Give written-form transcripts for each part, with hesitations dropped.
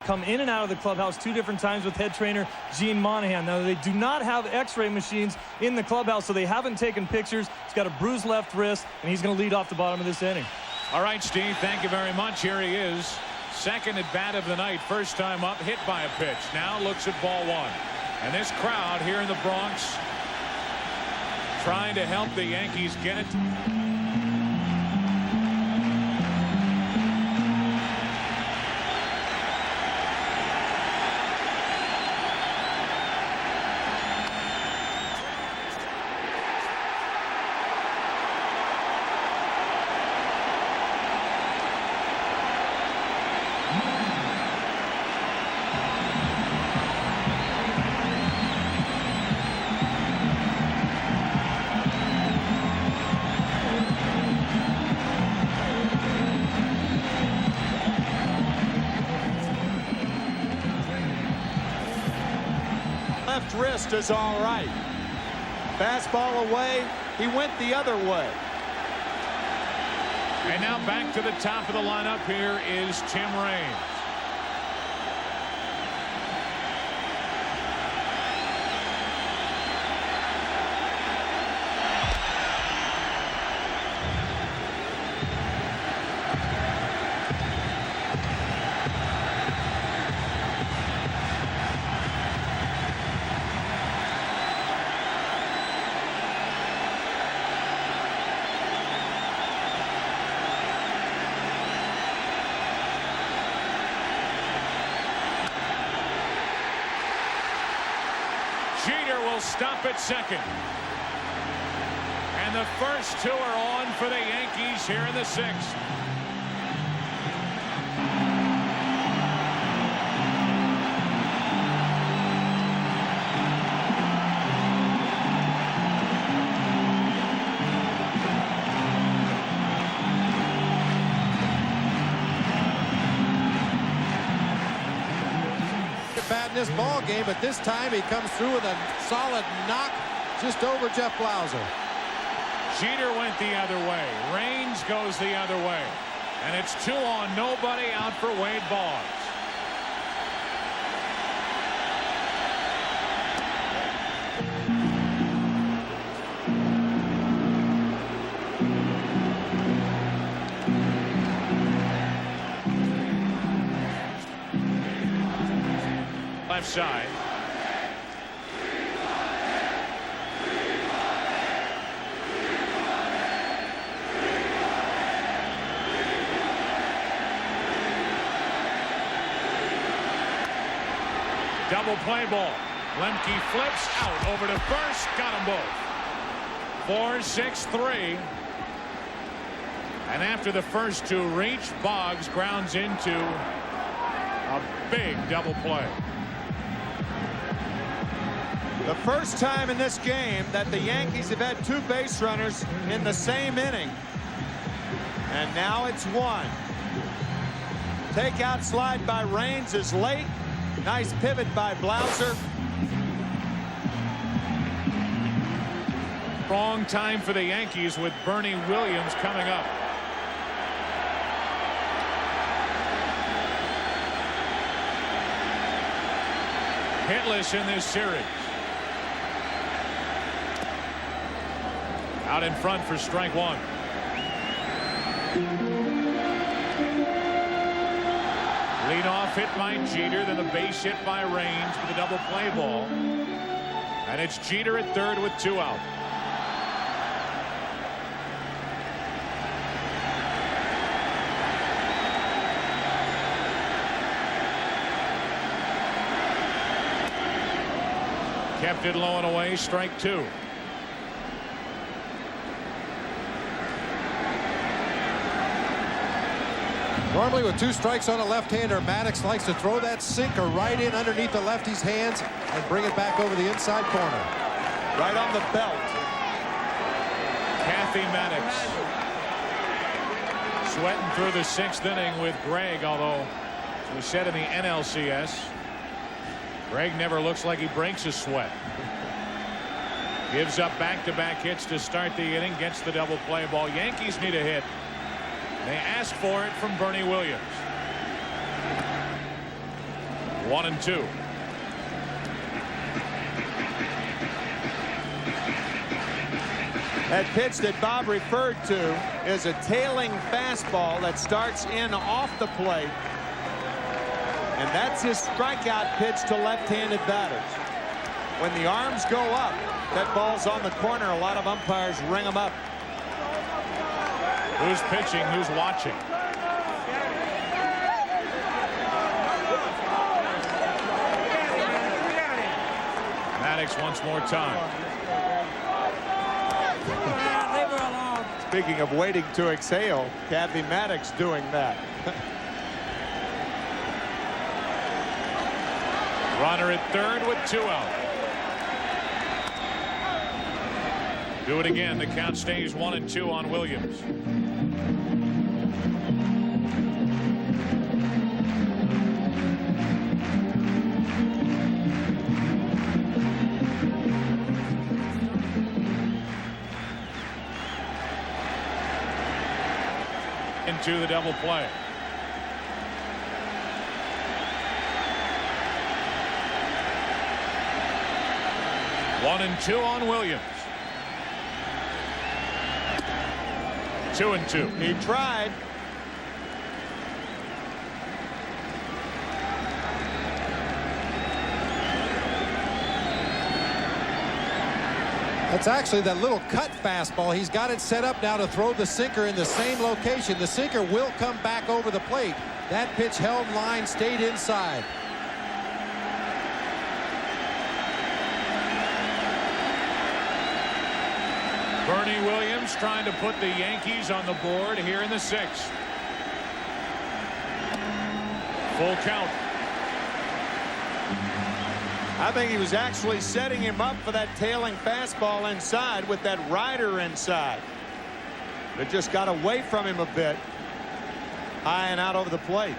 come in and out of the clubhouse 2 different times with head trainer Gene Monahan. Now, they do not have x-ray machines in the clubhouse, so they haven't taken pictures. He's got a bruised left wrist, and he's going to lead off the bottom of this inning. All right, Steve, thank you very much. Here he is. Second at bat of the night. First time up, hit by a pitch. Now looks at ball 1. And this crowd here in the Bronx trying to help the Yankees get it. Left wrist is all right. Fastball away. He went the other way. And now back to the top of the lineup. Here is Tim Raines. Jeter will stop at second. And the first 2 are on for the Yankees here in the 6th. Bad in this ball game, but this time he comes through with a solid knock just over Jeff Blauser. Jeter went the other way. Raines goes the other way. And it's 2 on, nobody out for Wade Boggs. Left side. Double play ball. Lemke flips out over to first. Got them both. 4-6-3. And after the first 2 reach, Boggs grounds into a big double play. The first time in this game that the Yankees have had 2 base runners in the same inning. And now it's 1. Takeout slide by Raines is late. Nice pivot by Blauser. Wrong time for the Yankees with Bernie Williams coming up. Hitless in this series. Out in front for strike 1. Leadoff hit by Jeter, then the base hit by Raines for the double play ball. And it's Jeter at third with 2 out. Kept it low and away, strike 2. Normally with 2 strikes on a left-hander, Maddox likes to throw that sinker right in underneath the lefty's hands and bring it back over the inside corner. Right on the belt. Kathy Maddox sweating through the 6th inning with Greg, although as we said in the NLCS, Greg never looks like he breaks a sweat. Gives up back-to-back hits to start the inning, gets the double play ball. Yankees need a hit. They ask for it from Bernie Williams. 1-2. That pitch that Bob referred to is a tailing fastball that starts in off the plate. And that's his strikeout pitch to left-handed batters. When the arms go up, that ball's on the corner. A lot of umpires ring them up. Who's pitching? Who's watching? Maddox once more time. Speaking of waiting to exhale, Kathy Maddox doing that. Runner at third with 2 out. Do it again. The count stays 1-2 on Williams. Into the double play. One and two on Williams. 2-2. He tried. That's actually that little cut fastball. He's got it set up now to throw the sinker in the same location. The sinker will come back over the plate. That pitch held line, stayed inside. Bernie Williams trying to put the Yankees on the board here in the 6th. Full count. I think he was actually setting him up for that tailing fastball inside with that rider inside. It just got away from him a bit. High and out over the plate.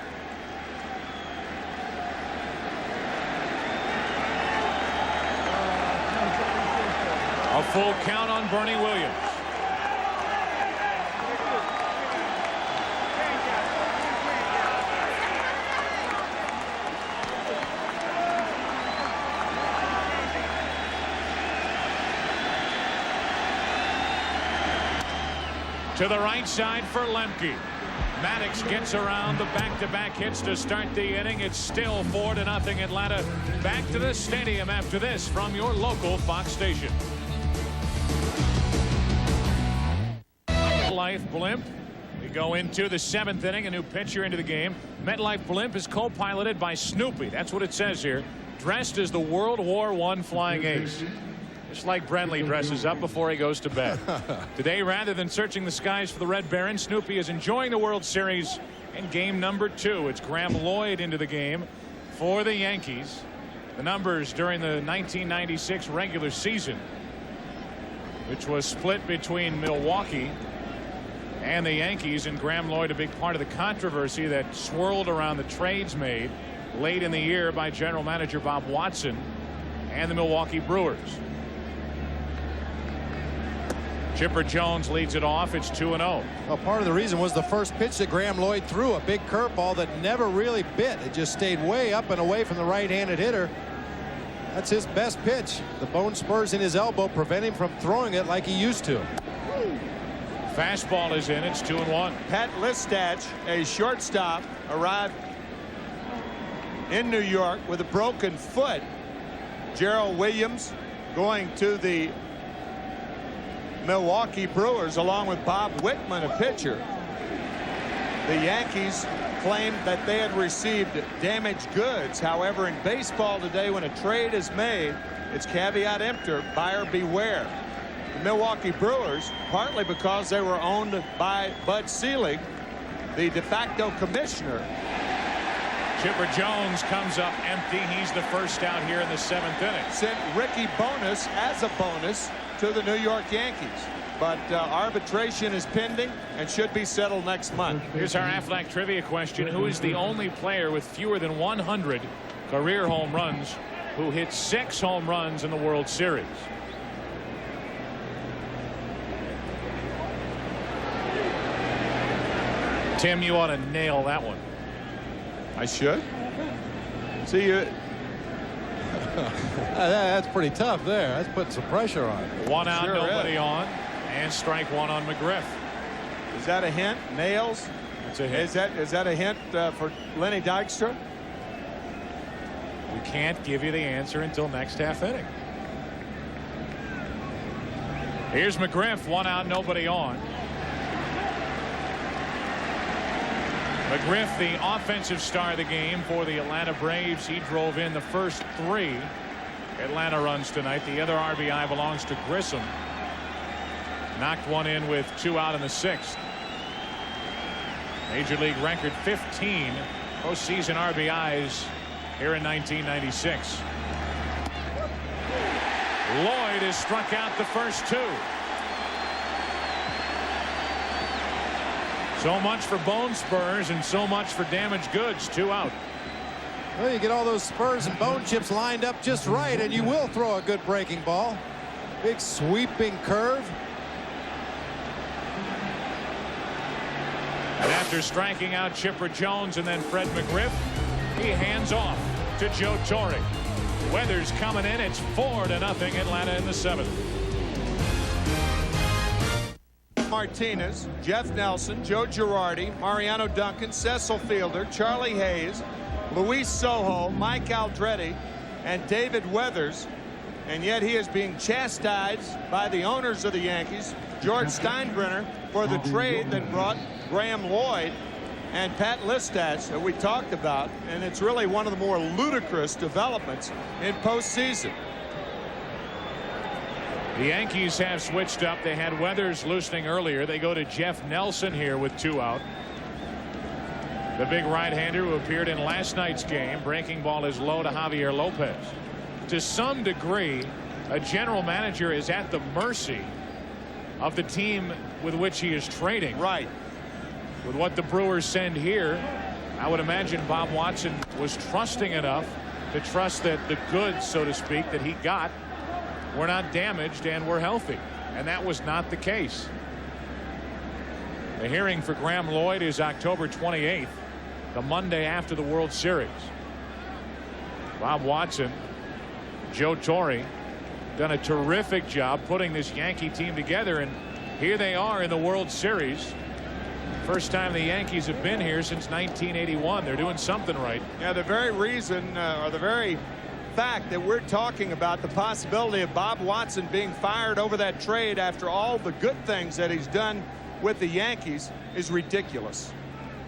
A full count on Bernie Williams. To the right side for Lemke. Maddox gets around the back-to-back hits to start the inning. It's still 4-0 Atlanta. Back to the stadium after this from your local Fox station. MetLife Blimp. We go into the 7th inning. A new pitcher into the game. MetLife Blimp is co-piloted by Snoopy. That's what it says here. Dressed as the World War I flying ace. Just like Brenly dresses up before he goes to bed. Today, rather than searching the skies for the Red Baron, Snoopy is enjoying the World Series in game number 2. It's Graham Lloyd into the game for the Yankees. The numbers during the 1996 regular season, which was split between Milwaukee and the Yankees, and Graham Lloyd a big part of the controversy that swirled around the trades made late in the year by general manager Bob Watson and the Milwaukee Brewers. Chipper Jones leads it off. It's 2-0. Well, part of the reason was the first pitch that Graham Lloyd threw, a big curveball that never really bit. It just stayed way up and away from the right-handed hitter. That's his best pitch. The bone spurs in his elbow prevent him from throwing it like he used to. Fastball is in. It's 2-1. Pat Listach, a shortstop, arrived in New York with a broken foot. Gerald Williams going to the Milwaukee Brewers along with Bob Whitman, a pitcher. The Yankees claimed that they had received damaged goods. However, in baseball today, when a trade is made, it's caveat emptor, buyer beware. The Milwaukee Brewers, partly because they were owned by Bud Selig, the de facto commissioner. Chipper Jones comes up empty. He's the first out here in the 7th inning. Sent Ricky Bonas as a bonus to the New York Yankees. But arbitration is pending and should be settled next month. Here's our Aflac trivia question. Who is the only player with fewer than 100 career home runs who hit 6 home runs in the World Series? Tim, you ought to nail that one. I should. See you. That's pretty tough there. That's putting some pressure on. One out, Sure nobody is. on, and strike one on McGriff. Is that a hint? Nails? That's a hit. Is that a hint for Lenny Dykstra? We can't give you the answer until next half inning. Here's McGriff, one out, nobody on. McGriff, the offensive star of the game for the Atlanta Braves. He drove in the first 3 Atlanta runs tonight. The other RBI belongs to Grissom. Knocked one in with 2 out in the 6th. Major League record 15 postseason RBIs here in 1996. Lloyd has struck out the first 2. So much for bone spurs and so much for damaged goods. 2 out. Well, you get all those spurs and bone chips lined up just right, and you will throw a good breaking ball. Big sweeping curve. And after striking out Chipper Jones and then Fred McGriff, he hands off to Joe Torre. Weathers coming in. It's 4-0 Atlanta in the 7th. Martinez, Jeff Nelson, Joe Girardi, Mariano Duncan, Cecil Fielder, Charlie Hayes, Luis Sojo, Mike Aldrete, and David Weathers. And yet he is being chastised by the owners of the Yankees, George Steinbrenner, for the trade that brought Graham Lloyd and Pat Listach that we talked about. And it's really one of the more ludicrous developments in postseason. The Yankees have switched up. They had Weathers loosening earlier. They go to Jeff Nelson here with 2 out. The big right-hander who appeared in last night's game. Breaking ball is low to Javier Lopez. To some degree, a general manager is at the mercy of the team with which he is trading. Right. With what the Brewers send here, I would imagine Bob Watson was trusting enough to trust that the goods, so to speak, that he got were not damaged and were healthy. And that was not the case. The hearing for Graham Lloyd is October 28th, the Monday after the World Series. Bob Watson, Joe Torre, done a terrific job putting this Yankee team together, and here they are in the World Series. First time the Yankees have been here since 1981. They're doing something right. Yeah, the very reason or the very fact that we're talking about the possibility of Bob Watson being fired over that trade after all the good things that he's done with the Yankees is ridiculous.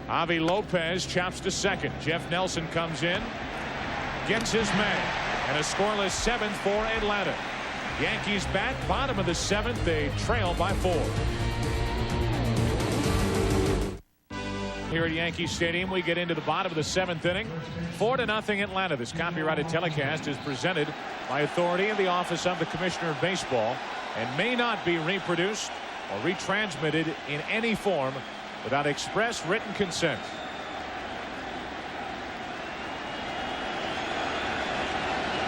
Javi Lopez chops to second. Jeff Nelson comes in, gets his man, and a scoreless 7th for Atlanta. Yankees back, bottom of the 7th. They trail by 4. Here at Yankee Stadium, we get into the bottom of the 7th inning. 4-0 Atlanta. This copyrighted telecast is presented by authority of the Office of the Commissioner of Baseball and may not be reproduced or retransmitted in any form without express written consent.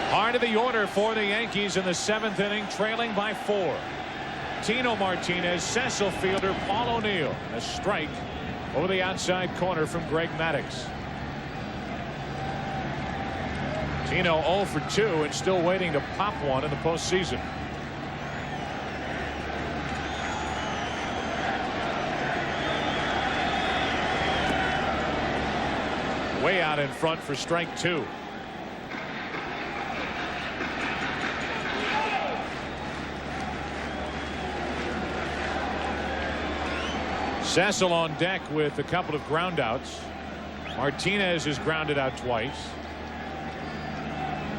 Heart of the order for the Yankees in the 7th inning, trailing by 4. Tino Martinez, Cecil Fielder, Paul O'Neill. A strike over the outside corner from Greg Maddux. Tino 0 for 2 and still waiting to pop one in the postseason. Way out in front for strike 2. Cecil on deck with a couple of groundouts. Martinez is grounded out twice.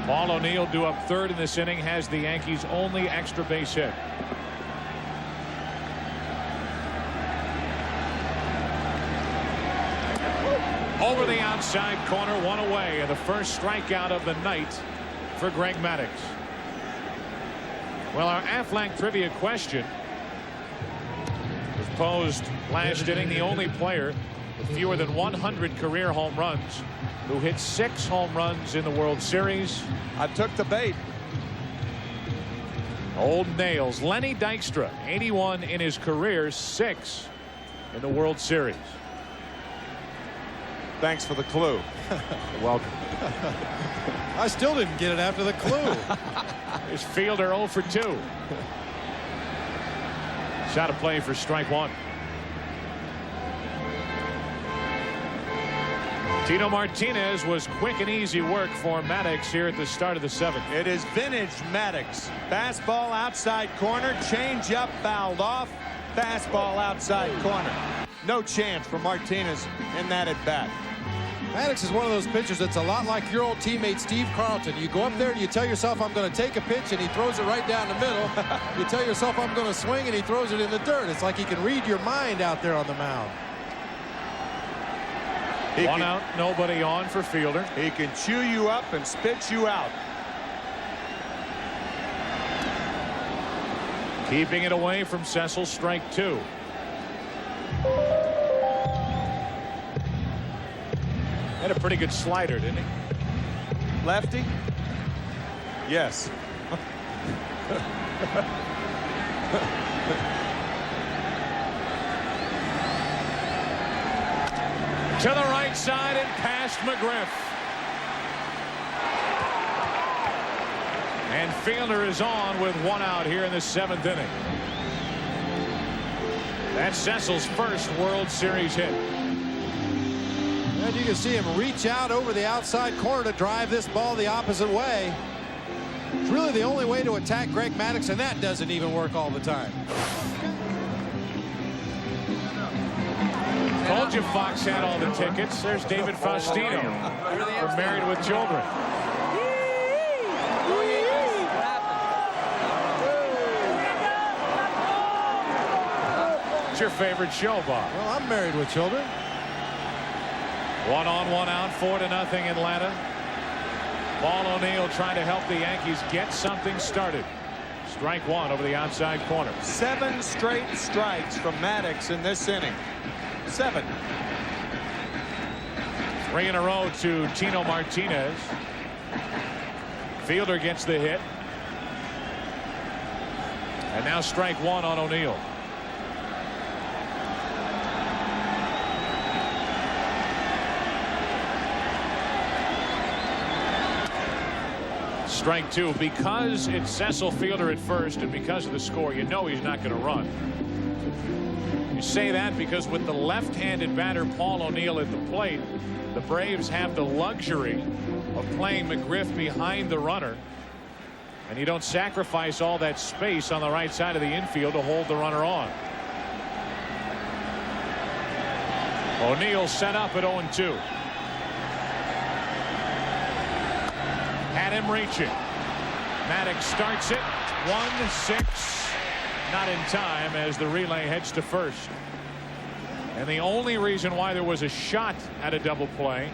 Paul O'Neill due up 3rd in this inning has the Yankees' only extra base hit. Over the outside corner, one away, and the first strikeout of the night for Greg Maddux. Well, our Aflac trivia question was posed last inning. The only player with fewer than 100 career home runs who hit 6 home runs in the World Series. I took the bait. Old nails. Lenny Dykstra, 81 in his career, 6 in the World Series. Thanks for the clue. Welcome. I still didn't get it after the clue. His Fielder 0 for 2. Shot a play for strike one. Tino Martinez was quick and easy work for Maddox here at the start of the 7th. It is vintage Maddox. Fastball outside corner. Changeup fouled off. Fastball outside corner. No chance for Martinez in that at bat. Maddox is one of those pitchers that's a lot like your old teammate Steve Carlton. You go up there and you tell yourself, I'm going to take a pitch, and he throws it right down the middle. You tell yourself, I'm going to swing, and he throws it in the dirt. It's like he can read your mind out there on the mound. One out, nobody on for Fielder. He can chew you up and spit you out. Keeping it away from Cecil, strike 2. Had a pretty good slider, didn't he? Lefty? Yes. To the right side and past McGriff. And Fielder is on with 1 out here in the 7th inning. That's Cecil's first World Series hit. And you can see him reach out over the outside corner to drive this ball the opposite way. It's really the only way to attack Greg Maddox, and that doesn't even work all the time. Told you Fox had all the tickets. There's David Faustino from Married with Children. What's your favorite show, Bob? Well, I'm Married with Children. 1 on, 1 out, 4-0 Atlanta. Paul O'Neill trying to help the Yankees get something started. Strike 1 over the outside corner. 7 straight strikes from Maddox in this inning. 7. 3 in a row to Tino Martinez. Fielder gets the hit. And now strike 1 on O'Neill. Strike 2. Because it's Cecil Fielder at first and because of the score, you know he's not going to run. You say that because with the left-handed batter Paul O'Neill at the plate, the Braves have the luxury of playing McGriff behind the runner, and you don't sacrifice all that space on the right side of the infield to hold the runner on. O'Neill set up at 0-2. Had him reaching. Maddox starts it. 1-6. Not in time as the relay heads to first. And the only reason why there was a shot at a double play,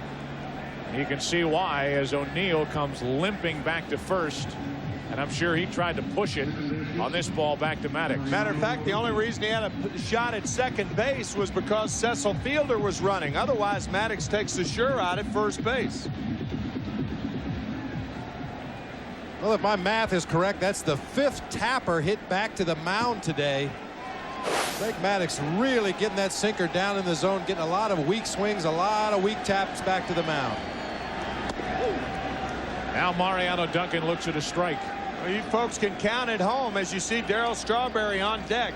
you can see why, as O'Neill comes limping back to first, and I'm sure he tried to push it on this ball back to Maddox. Matter of fact, the only reason he had a shot at second base was because Cecil Fielder was running. Otherwise, Maddox takes the sure out at first base. Well, if my math is correct, that's the 5th tapper hit back to the mound today. Greg Maddox really getting that sinker down in the zone, getting a lot of weak swings, a lot of weak taps back to the mound. Now Mariano Duncan looks at a strike. Well, you folks can count at home as you see Darryl Strawberry on deck.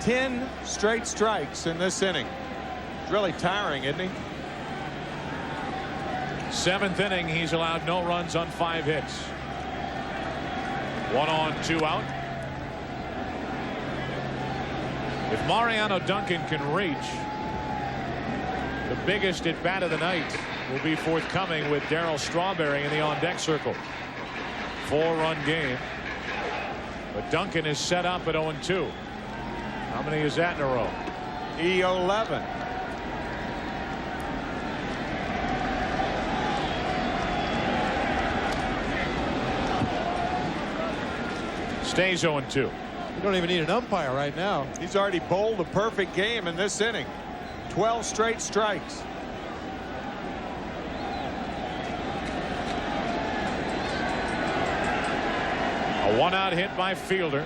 10 straight strikes in this inning. It's really tiring, isn't he? 7th inning, he's allowed no runs on 5 hits. 1 on, 2 out. If Mariano Duncan can reach, the biggest at bat of the night will be forthcoming with Darryl Strawberry in the on-deck circle. 4-run game. But Duncan is set up at 0-2. How many is that in a row? E11. Stays 0-2. You don't even need an umpire right now. He's already bowled a perfect game in this inning. 12 straight strikes. A 1-out hit by Fielder.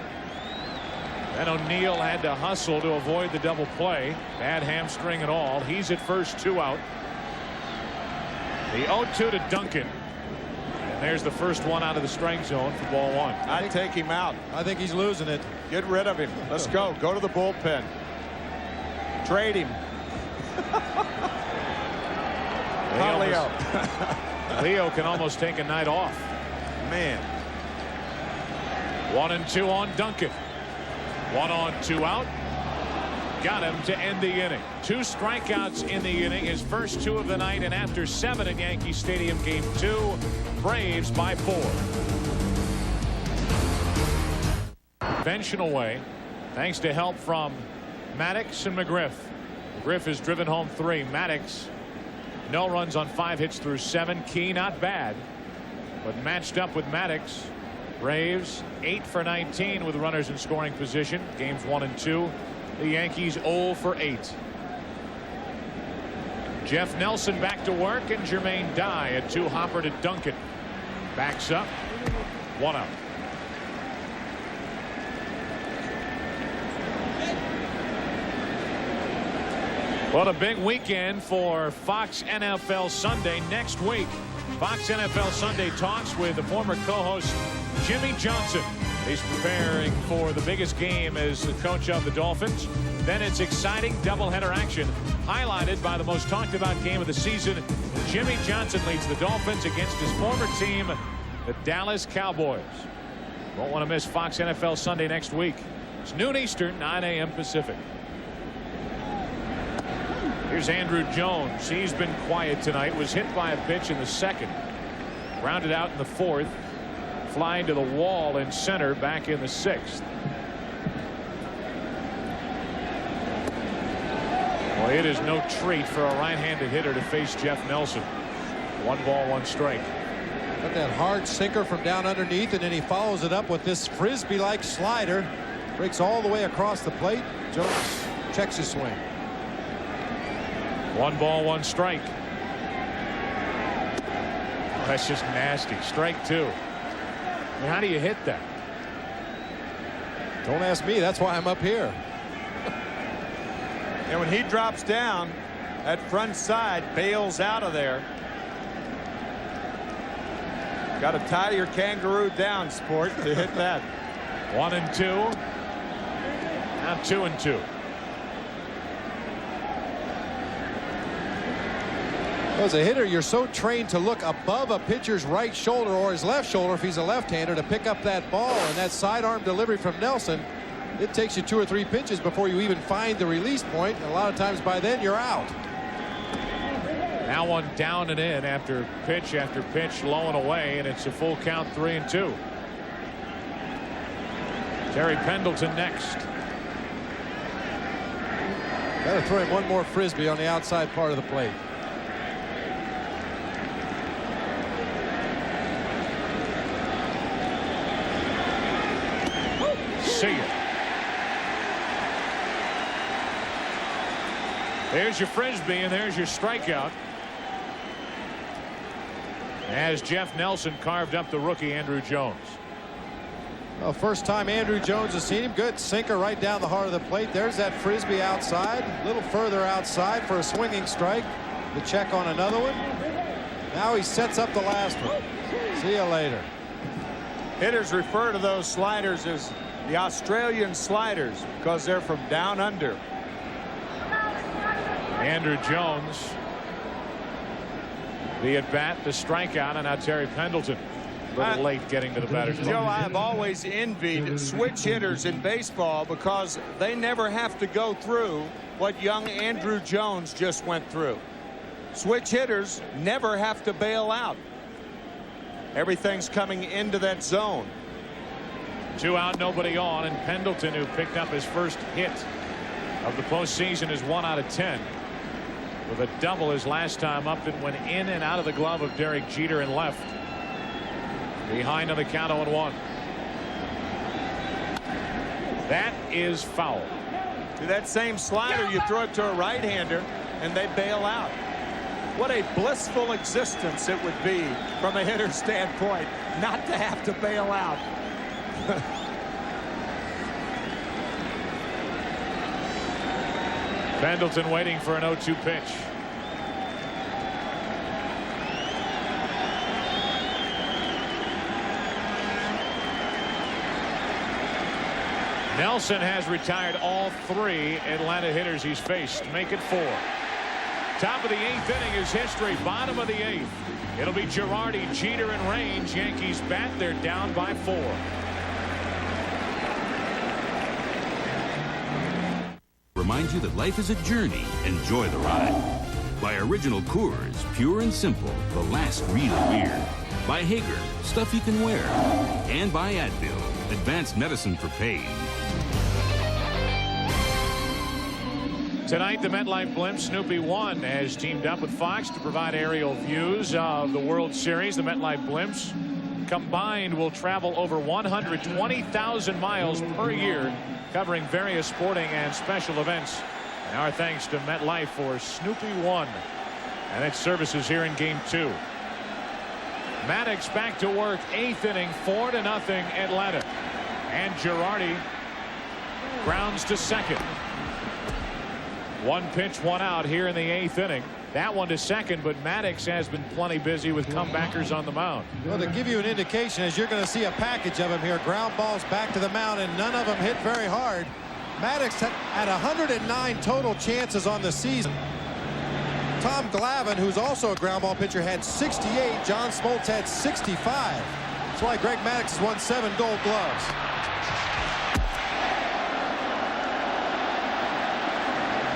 Then O'Neill had to hustle to avoid the double play. Bad hamstring and all. He's at first, 2 out. The 0-2 to Duncan. And there's the first one out of the strike zone for ball one. I'd take him out. I think he's losing it. Get rid of him. Let's go. Go to the bullpen. Trade him. Leo can almost take a night off. Man. 1-2 on Duncan. 1 on, 2 out. Got him to end the inning. 2 strikeouts in the inning, his first 2 of the night, and after 7 in Yankee Stadium, game 2, Braves by 4. Bench and away, thanks to help from Maddox and McGriff. McGriff has driven home 3. Maddox, no runs on 5 hits through 7. Key, not bad, but matched up with Maddox. Braves 8 for 19 with runners in scoring position. Games 1 and 2. The Yankees 0 for 8. Jeff Nelson back to work, and Jermaine Dye a 2-hopper to Duncan. Backs up. 1 out. What a big weekend for Fox NFL Sunday. Next week, Fox NFL Sunday talks with the former co-host Jimmy Johnson. He's preparing for the biggest game as the coach of the Dolphins. Then it's exciting doubleheader action, highlighted by the most talked about game of the season. Jimmy Johnson leads the Dolphins against his former team, the Dallas Cowboys. Won't want to miss Fox NFL Sunday next week. It's noon Eastern, 9 a.m. Pacific. Here's Andrew Jones. He's been quiet tonight. Was hit by a pitch in the 2nd. Grounded out in the 4th. Flying to the wall in center back in the 6th. Well, it is no treat for a right-handed hitter to face Jeff Nelson. 1 ball, 1 strike. Got that hard sinker from down underneath, and then he follows it up with this frisbee-like slider. Breaks all the way across the plate. Jones checks his swing. 1 ball, 1 strike. That's just nasty. Strike 2. I mean, how do you hit that? Don't ask me. That's why I'm up here. And when he drops down, that front side bails out of there. Got to tie your kangaroo down, sport, to hit that. 1-2. Now 2-2. As a hitter, you're so trained to look above a pitcher's right shoulder or his left shoulder if he's a left-hander to pick up that ball, and that sidearm delivery from Nelson, it takes you 2 or 3 pitches before you even find the release point, and a lot of times by then you're out. Now 1 down and in after pitch low and away, and it's a full count. 3-2. Terry Pendleton next. Got to throw him 1 more frisbee on the outside part of the plate. See ya. There's your frisbee, and there's your strikeout. As Jeff Nelson carved up the rookie Andrew Jones. Well, first time Andrew Jones has seen him. Good sinker right down the heart of the plate. There's that frisbee outside, a little further outside for a swinging strike. The check on another one. Now he sets up the last one. See you later. Hitters refer to those sliders as the Australian sliders because they're from down under. Andrew Jones, the at bat, the strikeout, and now Terry Pendleton. A little late getting to the batter's box. Joe, I've always envied switch hitters in baseball because they never have to go through what young Andrew Jones just went through. Switch hitters never have to bail out. Everything's coming into that zone. 2 out, nobody on, and Pendleton, who picked up his first hit of the postseason, is 1 out of 10 with a double his last time up that went in and out of the glove of Derek Jeter in left. Behind on the count 0-1. That is foul. To that same slider, you throw it to a right-hander and they bail out. What a blissful existence it would be from a hitter's standpoint not to have to bail out. Pendleton waiting for an 0-2 pitch. Nelson has retired all 3 Atlanta hitters he's faced, make it 4. Top of the 8th inning is history. Bottom of the 8th. It'll be Girardi, Jeter, and Range. Yankees bat. They're down by 4. Reminds you that life is a journey. Enjoy the ride. By Original Coors, pure and simple, the last real beer. By Hager, stuff you can wear. And by Advil, advanced medicine for pain. Tonight, the MetLife Blimp Snoopy 1 has teamed up with Fox to provide aerial views of the World Series. The MetLife Blimps combined will travel over 120,000 miles per year, covering various sporting and special events. And our thanks to MetLife for Snoopy 1 and its services here in Game 2. Maddox back to work, 8th inning, 4-0 Atlanta. And Girardi grounds to second. 1 pitch, 1 out here in the 8th inning. That one to second, but Maddox has been plenty busy with comebackers on the mound. Well, to give you an indication, as you're going to see a package of them here, ground balls back to the mound, and none of them hit very hard. Maddox had 109 total chances on the season. Tom Glavine, who's also a ground ball pitcher, had 68. John Smoltz had 65. That's why Greg Maddox has won 7 Gold Gloves.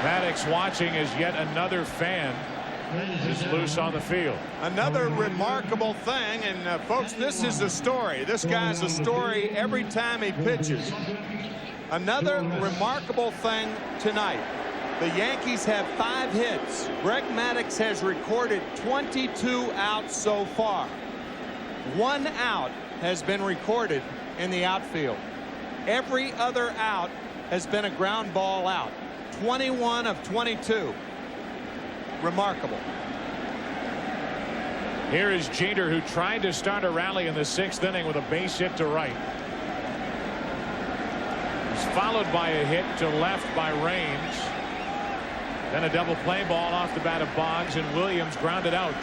Maddox watching as yet another fan is loose on the field. Another remarkable thing, and folks, this is a story. This guy's a story every time he pitches. Another remarkable thing tonight. The Yankees have 5 hits. Greg Maddox has recorded 22 outs so far. 1 out has been recorded in the outfield. Every other out has been a ground ball out. 21 of 22. Remarkable. Here is Jeter, who tried to start a rally in the 6th inning with a base hit to right. He's followed by a hit to left by Range. Then a double play ball off the bat of Boggs, and Williams grounded out.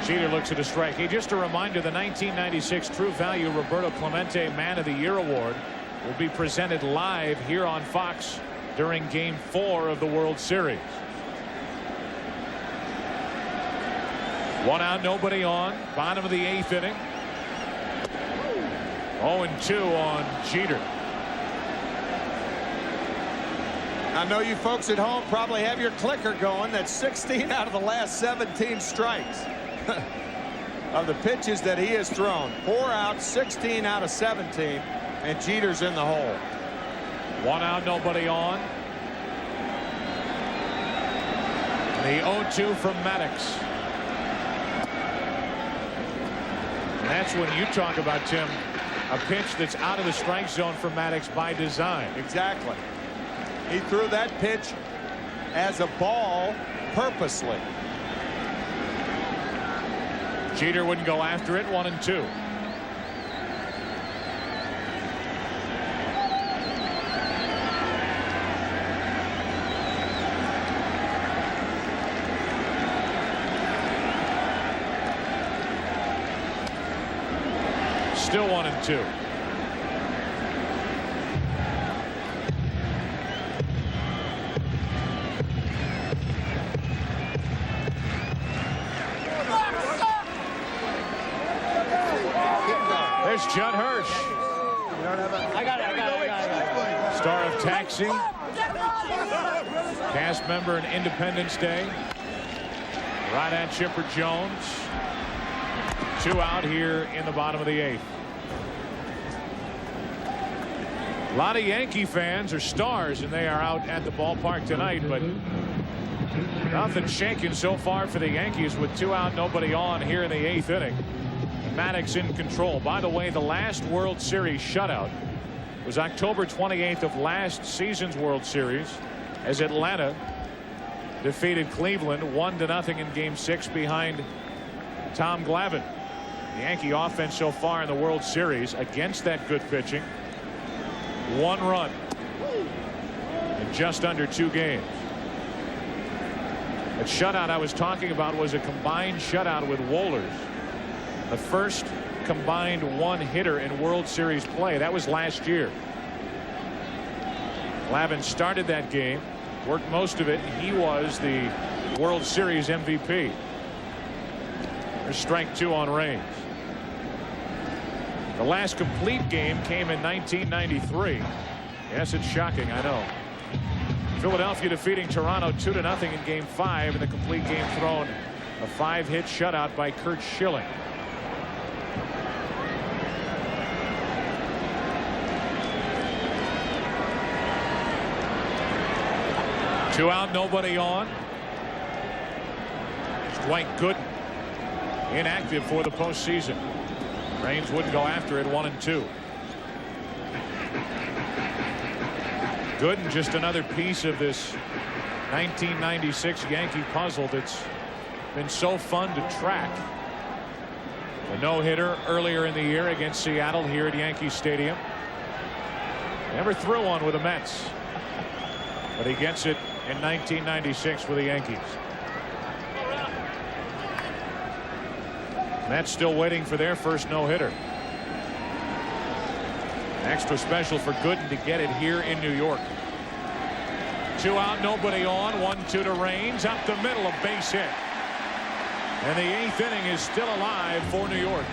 Jeter looks at a strike. Hey, just a reminder, the 1996 True Value Roberto Clemente Man of the Year Award will be presented live here on Fox during Game 4 of the World Series. 1 out, nobody on. Bottom of the 8th inning. 0-2 on Jeter. I know you folks at home probably have your clicker going. That's 16 out of the last 17 strikes of the pitches that he has thrown. 4 outs, 16 out of 17, and Jeter's in the hole. 1 out, nobody on. The 0-2 from Maddox. And that's when you talk about, Tim, a pitch that's out of the strike zone for Maddox by design. Exactly. He threw that pitch as a ball purposely. Jeter wouldn't go after it. 1-2. Still 1-2. There's Judd Hirsch. I got it. Star of Taxi. Cast member in Independence Day. Right at Chipper Jones. 2 out here in the bottom of the 8th. A lot of Yankee fans are stars, and they are out at the ballpark tonight, but nothing shaking so far for the Yankees with 2 out, nobody on here in the 8th inning. Maddox in control. By the way, the last World Series shutout was October 28th of last season's World Series, as Atlanta defeated Cleveland 1-0 in Game 6 behind Tom Glavine. The Yankee offense so far in the World Series against that good pitching, 1 run in just under 2 games. That shutout I was talking about was a combined shutout with Wohlers, the first combined 1-hitter in World Series play. That was last year. Glavine started that game, worked most of it. He was the World Series MVP. There's strike 2 on Raines. The last complete game came in 1993. Yes, it's shocking, I know. Philadelphia defeating Toronto 2-0 in Game 5 in the complete game thrown. A 5-hit shutout by Curt Schilling. Two out, nobody on. Dwight Gooden inactive for the postseason. Raines wouldn't go after it. 1-2. Gooden just another piece of this 1996 Yankee puzzle that's been so fun to track. A no-hitter earlier in the year against Seattle here at Yankee Stadium. Never threw one with the Mets, but he gets it in 1996 with the Yankees. Mets still waiting for their first no-hitter. Extra special for Gooden to get it here in New York. Two out, nobody on. 1-2 to Raines. Up the middle, a base hit. And the 8th inning is still alive for New York.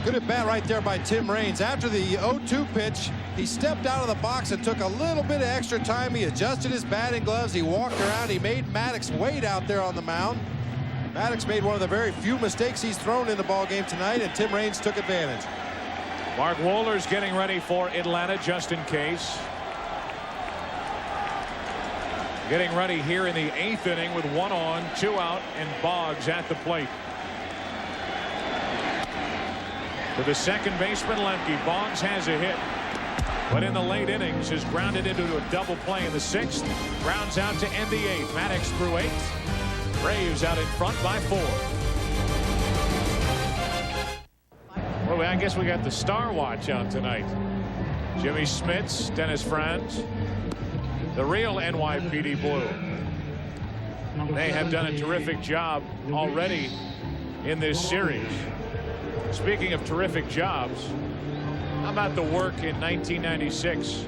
Good at bat right there by Tim Raines. After the 0-2 pitch, he stepped out of the box and took a little bit of extra time. He adjusted his batting gloves. He walked around. He made Maddox wait out there on the mound. Maddox made one of the very few mistakes he's thrown in the ball game tonight, and Tim Raines took advantage. Mark Wohler's getting ready for Atlanta just in case. Getting ready here in the 8th inning with 1 on, 2 out, and Boggs at the plate. To the second baseman, Lemke. Boggs has a hit, but in the late innings has grounded into a double play in the 6th. Grounds out to end the 8th. Maddox through 8. Braves out in front by 4. Well, I guess we got the Star Watch out tonight. Jimmy Smits, Dennis Franz, the real NYPD Blue. They have done a terrific job already in this series. Speaking of terrific jobs, how about the work in 1996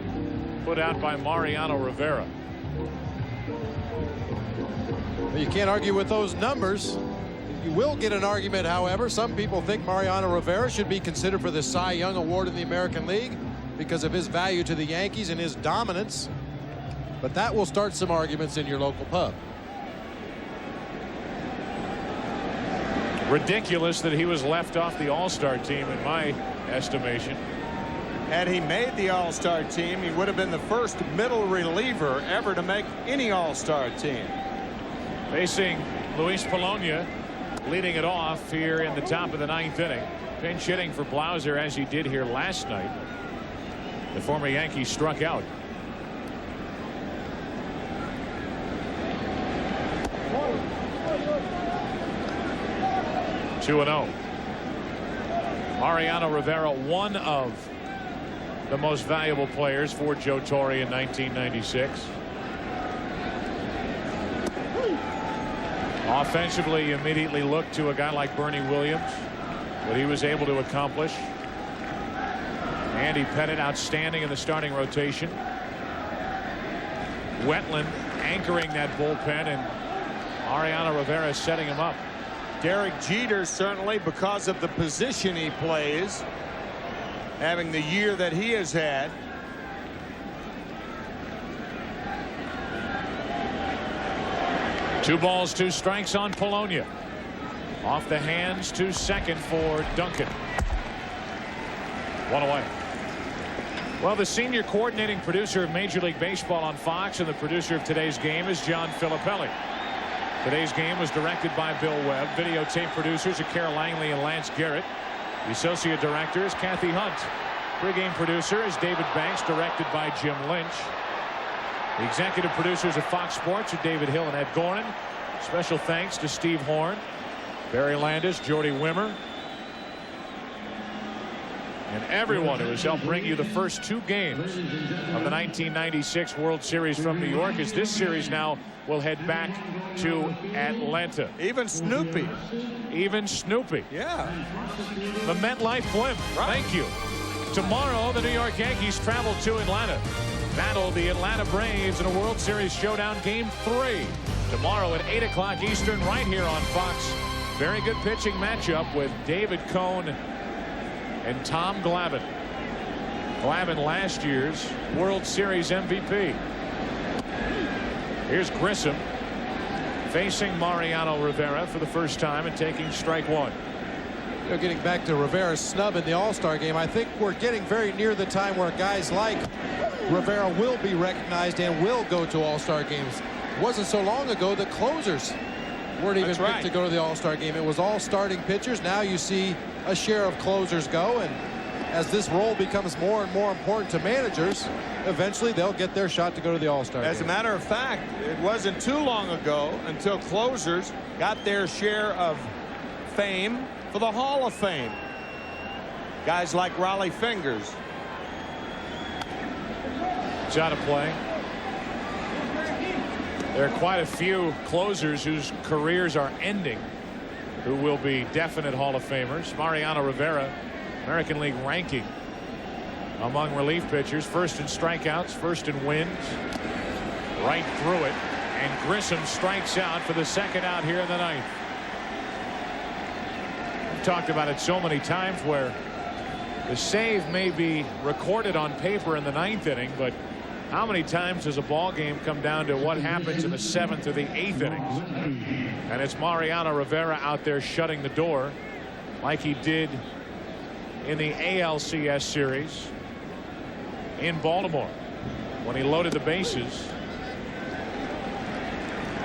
put out by Mariano Rivera? Well, you can't argue with those numbers. You will get an argument, however. Some people think Mariano Rivera should be considered for the Cy Young Award in the American League because of his value to the Yankees and his dominance. But that will start some arguments in your local pub. Ridiculous that he was left off the All-Star team in my estimation. Had he made the All-Star team, he would have been the first middle reliever ever to make any All-Star team. Facing Luis Polonia, leading it off here in the top of the 9th inning. Pinch hitting for Blauser as he did here last night. The former Yankee struck out. Two and 0. Mariano Rivera, one of the most valuable players for Joe Torre in 1996. Offensively, immediately looked to a guy like Bernie Williams, what he was able to accomplish. Andy Pettitte, outstanding in the starting rotation. Wetland anchoring that bullpen, and Mariano Rivera setting him up. Derek Jeter, certainly because of the position he plays, having the year that he has had. Two balls, 2 strikes on Polonia. Off the hands to second for Duncan. 1 away. Well, the senior coordinating producer of Major League Baseball on Fox and the producer of today's game is John Filippelli. Today's game was directed by Bill Webb. Videotape producers are Carol Langley and Lance Garrett. The associate director is Kathy Hunt. Pre-game producer is David Banks, directed by Jim Lynch. The executive producers of Fox Sports are David Hill and Ed Gorin. Special thanks to Steve Horn, Barry Landis, Jordy Wimmer, and everyone who has helped bring you the first 2 games of the 1996 World Series from New York, as this series now will head back to Atlanta. Even Snoopy. Even Snoopy. Yeah. The MetLife blimp. Right. Thank you. Tomorrow, the New York Yankees travel to Atlanta. Battle the Atlanta Braves in a World Series showdown, Game 3. Tomorrow at 8 o'clock Eastern, right here on Fox. Very good pitching matchup with David Cone and Tom Glavine. Glavine, last year's World Series MVP. Here's Grissom facing Mariano Rivera for the first time and taking strike 1. You know, getting back to Rivera's snub in the All-Star game, I think we're getting very near the time where guys like Rivera will be recognized and will go to All-Star games. It wasn't so long ago that closers weren't even picked to go to the All-Star game. It was all starting pitchers. Now you see a share of closers go, and as this role becomes more and more important to managers, eventually they'll get their shot to go to the All-Star game. As a matter of fact, it wasn't too long ago until closers got their share of fame for the Hall of Fame. Guys like Raleigh Fingers. It's out of play. There are quite a few closers whose careers are ending who will be definite Hall of Famers. Mariano Rivera, American League ranking among relief pitchers, first in strikeouts, first in wins, right through it, and Grissom strikes out for the second out here in the 9th. We've talked about it so many times where the save may be recorded on paper in the 9th inning, but how many times does a ball game come down to what happens in the 7th or the 8th innings? And it's Mariano Rivera out there shutting the door like he did in the ALCS series in Baltimore when he loaded the bases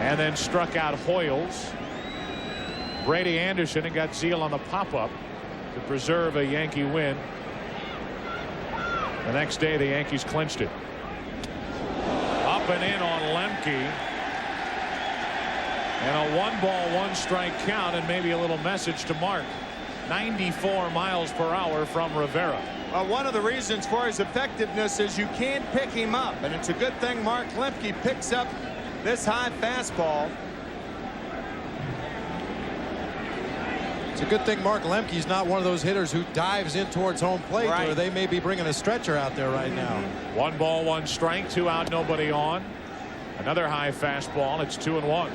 and then struck out Hoyles, Brady Anderson, and got Zeal on the pop-up to preserve a Yankee win. The next day the Yankees clinched it. Up and in on Lemke. And a 1-ball 1-strike count, and maybe a little message to Mark. 94 miles per hour from Rivera. Well, one of the reasons for his effectiveness is you can't pick him up, and it's a good thing Mark Lemke picks up this high fastball. It's a good thing Mark Lemke's not one of those hitters who dives in towards home plate, or they may be bringing a stretcher out there right now. 1-ball 1-strike, 2 out, nobody on. Another high fastball. It's 2-1.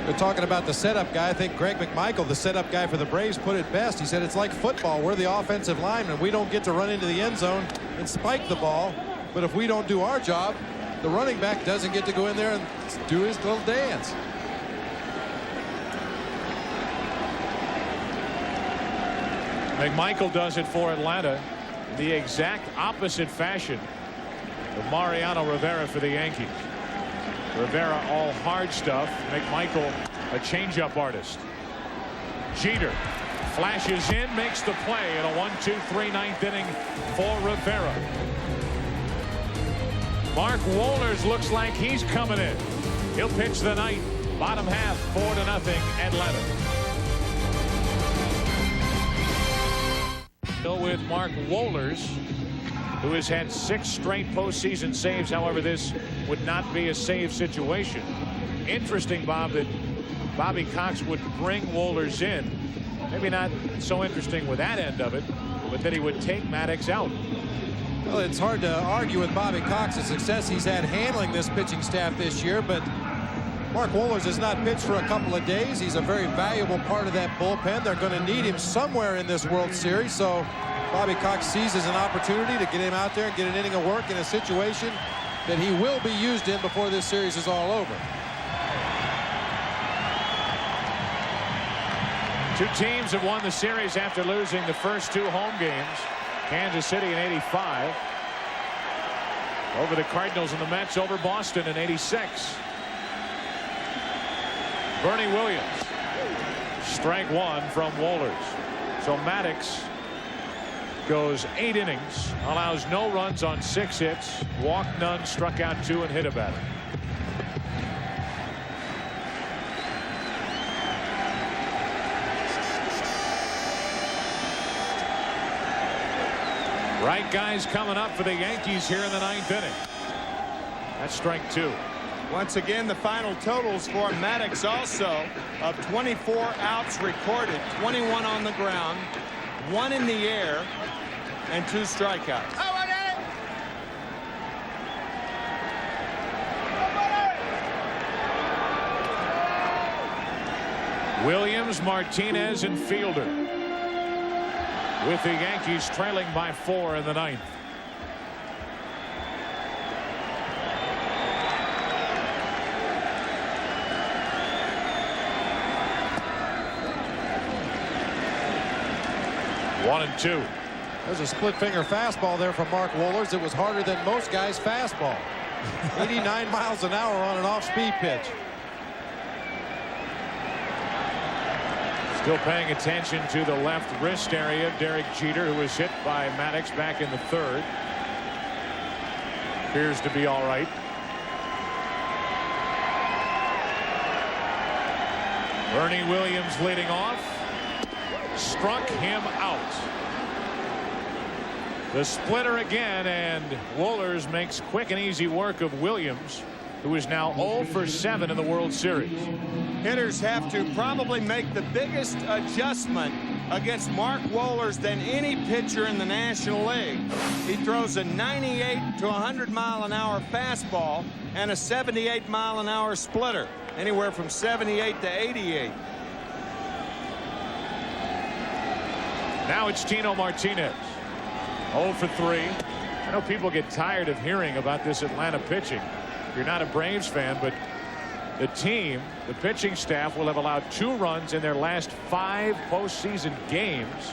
They're talking about the setup guy. I think Greg McMichael, the setup guy for the Braves, put it best. He said it's like football. We're the offensive linemen. We don't get to run into the end zone and spike the ball. But if we don't do our job, the running back doesn't get to go in there and do his little dance. McMichael does it for Atlanta in the exact opposite fashion of Mariano Rivera for the Yankees. Rivera all hard stuff. McMichael a changeup artist. Jeter flashes in, makes the play in a 1-2-3 9th inning for Rivera. Mark Wohlers looks like he's coming in. He'll pitch the 9th. Bottom half, 4-0 Atlanta. Still with Mark Wohlers, who has had 6 straight postseason saves. However, this would not be a save situation. Interesting, Bob, that Bobby Cox would bring Wohlers in. Maybe not so interesting with that end of it, but that he would take Maddox out. Well, it's hard to argue with Bobby Cox's success he's had handling this pitching staff this year, but Mark Wohlers has not pitched for a couple of days. He's a very valuable part of that bullpen. They're going to need him somewhere in this World Series, so Bobby Cox seizes an opportunity to get him out there and get an inning of work in a situation that he will be used in before this series is all over. Two teams have won the series after losing the first 2 home games. Kansas City in '85 over the Cardinals, and the Mets over Boston in '86. Bernie Williams, strike 1 from Wohlers. So Maddox goes 8 innings, allows no runs on 6 hits, walked none, struck out 2, and hit a batter. Right guys coming up for the Yankees here in the 9th inning. That's strike 2. Once again, the final totals for Maddox also of 24 outs recorded, 21 on the ground, 1 in the air, and 2 strikeouts. Williams, Martinez, and Fielder, with the Yankees trailing by 4 in the 9th. One and 2. There's a split finger fastball there from Mark Wohlers. It was harder than most guys' fastball. 89 miles an hour on an off-speed pitch. Still paying attention to the left wrist area. Derek Jeter, who was hit by Maddox back in the 3rd. Appears to be all right. Bernie Williams leading off. Struck him out. The splitter again, and Wohlers makes quick and easy work of Williams, who is now 0 for 7 in the World Series. Hitters have to probably make the biggest adjustment against Mark Wohlers than any pitcher in the National League. He throws a 98 to 100 mile an hour fastball and a 78 mile an hour splitter, anywhere from 78 to 88. Now it's Tino Martinez, 0 for 3. I know people get tired of hearing about this Atlanta pitching. You're not a Braves fan, but the team, the pitching staff, will have allowed 2 runs in their last 5 postseason games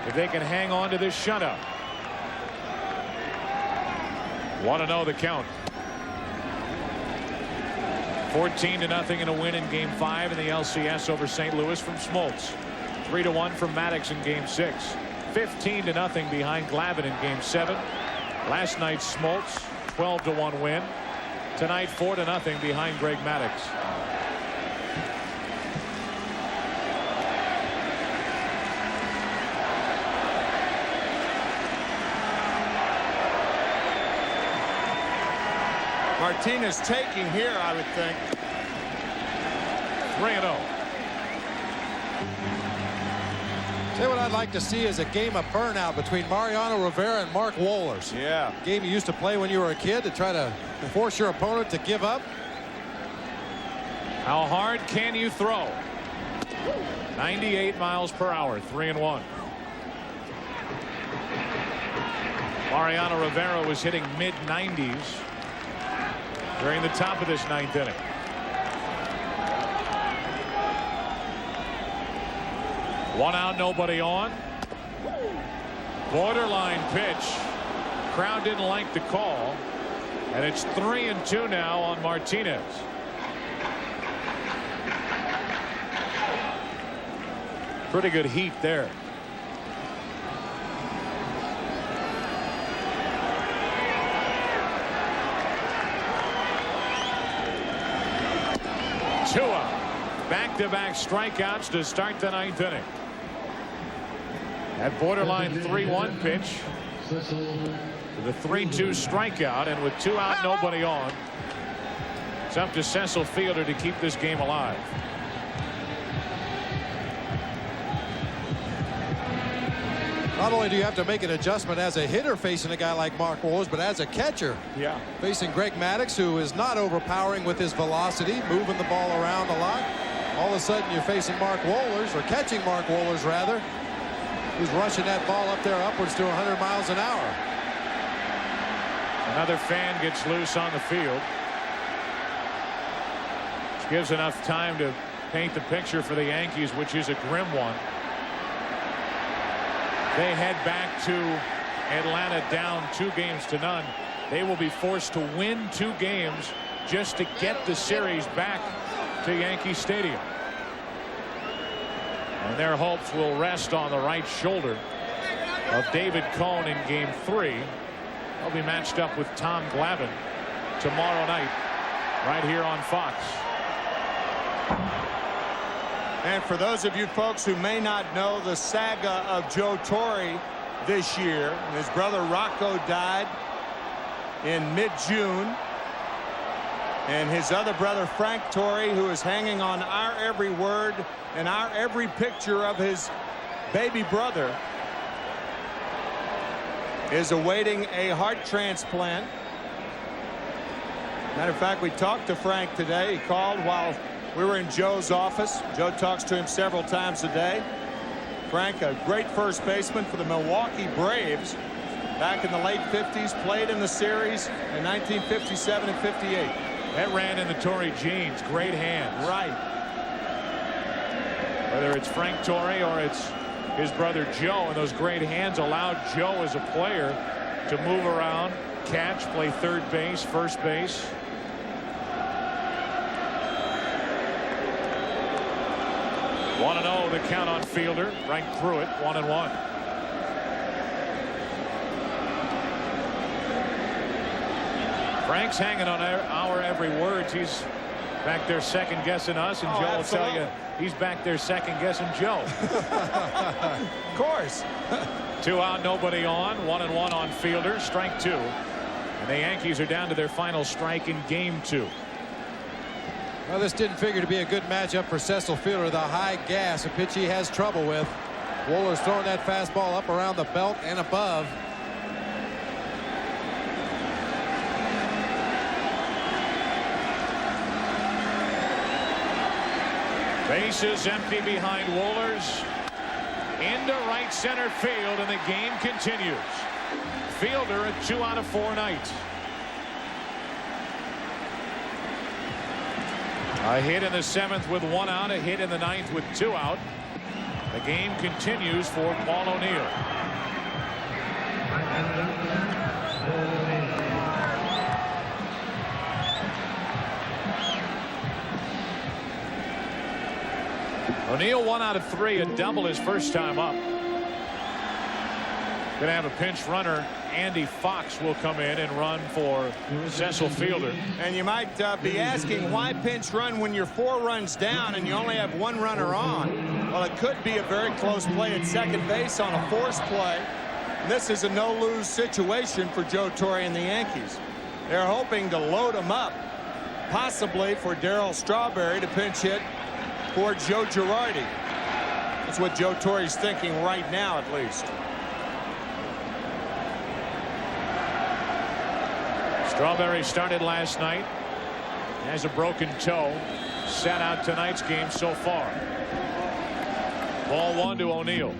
if they can hang on to this shutout. 1-0 the count. 14-0 in a win in Game 5 in the LCS over St. Louis from Smoltz. 3-1 from Maddox in Game 6. 15-0 behind Glavine in Game 7. Last night Smoltz 12-1 win. Tonight 4-0 behind Greg Maddox. Martinez taking here, I would think. 3-0. Say what I'd like to see is a game of burnout between Mariano Rivera and Mark Wohlers. Yeah. Game you used to play when you were a kid to try to force your opponent to give up. How hard can you throw? 98 miles per hour, 3-1. Mariano Rivera was hitting mid-90s during the top of this 9th inning. One out, nobody on. Borderline pitch. Crowd didn't like the call. And it's 3-2 now on Martinez. Pretty good heat there. Tua. Back-to-back strikeouts to start the 9th inning. That borderline 3-1 pitch. The 3-2 strikeout, and with 2 out, nobody on. It's up to Cecil Fielder to keep this game alive. Not only do you have to make an adjustment as a hitter facing a guy like Mark Wohlers, but as a catcher. Yeah. Facing Greg Maddox, who is not overpowering with his velocity, moving the ball around a lot. All of a sudden you're facing Mark Wohlers, or catching Mark Wohlers rather, who's rushing that ball up there upwards to 100 miles an hour. Another fan gets loose on the field. Which gives enough time to paint the picture for the Yankees, which is a grim one. They head back to Atlanta down 2-0. They will be forced to win 2 games just to get the series back to Yankee Stadium. And their hopes will rest on the right shoulder of David Cone in Game 3. They'll be matched up with Tom Glavine tomorrow night right here on Fox. And for those of you folks who may not know the saga of Joe Torre, this year. His brother Rocco died in mid-June. And his other brother Frank Torrey, who is hanging on our every word and our every picture of his baby brother, is awaiting a heart transplant. Matter of fact, we talked to Frank today. He called while we were in Joe's office. Joe talks to him several times a day. Frank, a great first baseman for the Milwaukee Braves back in the late 50s, played in the series in 1957 and 58. That ran in the Torrey genes. Great hands. Right. Whether it's Frank Torrey or it's his brother Joe, and those great hands allowed Joe as a player to move around, catch, play third base, first base. One and 0 the count on Fielder. Right through it. 1-1. Frank's hanging on our every word. He's back there second guessing us, and Joe will tell you he's back there second guessing Joe. Of course. 2 out, nobody on. 1-1 on Fielder. Strike 2. And the Yankees are down to their final strike in game 2. Well, this didn't figure to be a good matchup for Cecil Fielder. The high gas, a pitch he has trouble with. Wohler's throwing that fastball up around the belt and above. Bases empty behind Wohlers. Into right center field, and the game continues. Fielder a 2 out of 4 night. A hit in the 7th with 1 out, a hit in the 9th with 2 out. The game continues for Paul O'Neill. O'Neill 1 out of 3, a double his first time up. Gonna have a pinch runner. Andy Fox will come in and run for Cecil Fielder. And you might be asking, why pinch run when you're 4 runs down and you only have 1 runner on? Well, it could be a very close play at second base on a force play. And this is a no-lose situation for Joe Torre and the Yankees. They're hoping to load him up, possibly for Darryl Strawberry to pinch hit for Joe Girardi. That's what Joe Torre's thinking right now, at least. Strawberry started last night. Has a broken toe. Sat out tonight's game so far. Ball 1 to O'Neill.